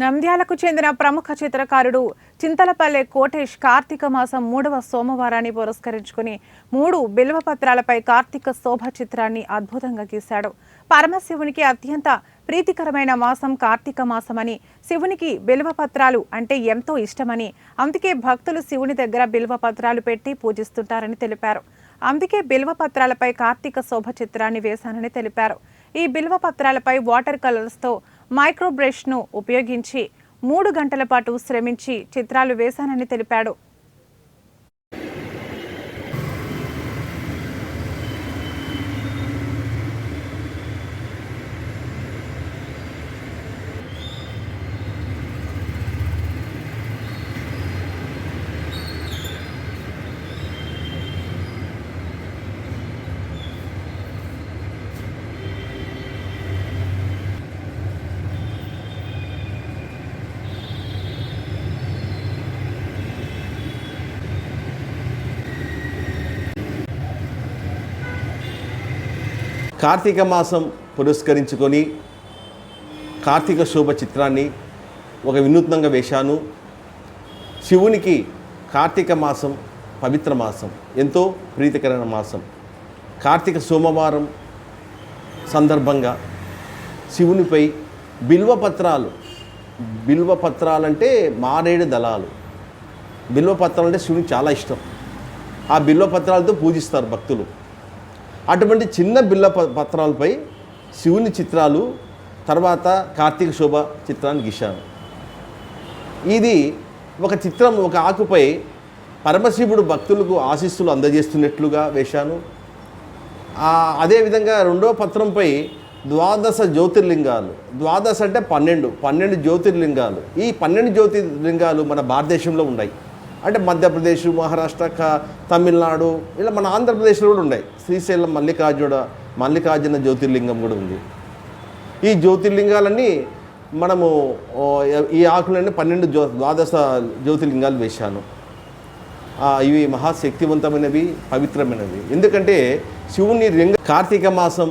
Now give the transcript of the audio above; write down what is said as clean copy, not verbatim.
నంద్యాలకు చెందిన ప్రముఖ చిత్రకారుడు చింతలపల్లె కోటేష్ కార్తీక మాసం 3వ సోమవారాన్ని పురస్కరించుకుని 3 బిల్వపత్రాలపై కార్తీక శోభ చిత్రాన్ని అద్భుతంగా గీశాడు. పరమశివునికి అత్యంత ప్రీతికరమైన మాసం కార్తీక మాసమని, శివునికి బిల్వపత్రాలు అంటే ఎంతో ఇష్టమని, అందుకే భక్తులు శివుని దగ్గర బిల్వపత్రాలు పెట్టి పూజిస్తుంటారని తెలిపారు. అందుకే బిల్వపత్రాలపై కార్తీక శోభ చిత్రాన్ని వేశానని తెలిపారు. ఈ బిల్వపత్రాలపై వాటర్ కలర్స్తో మైక్రో బ్రష్ను ఉపయోగించి 3 గంటల పాటు శ్రమించి చిత్రాలు వేశానని తెలిపాడు. కార్తీక మాసం పురస్కరించుకొని కార్తీక శోభ చిత్రాన్ని ఒక వినూత్నంగా వేశాను. శివునికి కార్తీక మాసం పవిత్ర మాసం, ఎంతో ప్రీతికరమైన మాసం. కార్తీక సోమవారం సందర్భంగా శివునిపై బిల్వపత్రాలంటే మారేడు దళాలు. బిల్వపత్రాలు అంటే శివునికి చాలా ఇష్టం. ఆ బిల్వపత్రాలతో పూజిస్తారు భక్తులు. అటువంటి చిన్న పత్రాలపై శివుని చిత్రాలు, తర్వాత కార్తీక శోభ చిత్రాన్ని గీశాను. ఇది ఒక చిత్రం, ఒక ఆకుపై పరమశివుడు భక్తులకు ఆశీస్సులు అందజేస్తున్నట్లుగా వేశాను. అదేవిధంగా రెండవ పత్రంపై 12 జ్యోతిర్లింగాలు, 12 అంటే 12 జ్యోతిర్లింగాలు. ఈ 12 జ్యోతిర్లింగాలు మన భారతదేశంలో ఉన్నాయి. అంటే మధ్యప్రదేశ్, మహారాష్ట్ర, తమిళనాడు, ఇలా మన ఆంధ్రప్రదేశ్లో కూడా ఉన్నాయి. శ్రీశైలం మల్లికార్జున జ్యోతిర్లింగం కూడా ఉంది. ఈ జ్యోతిర్లింగాలన్నీ మనము ఈ ఆకులన్నీ 12 జ్యోతిర్లింగాలు వేశాను. ఇవి మహాశక్తివంతమైనవి, పవిత్రమైనవి. ఎందుకంటే శివుని కార్తీక మాసం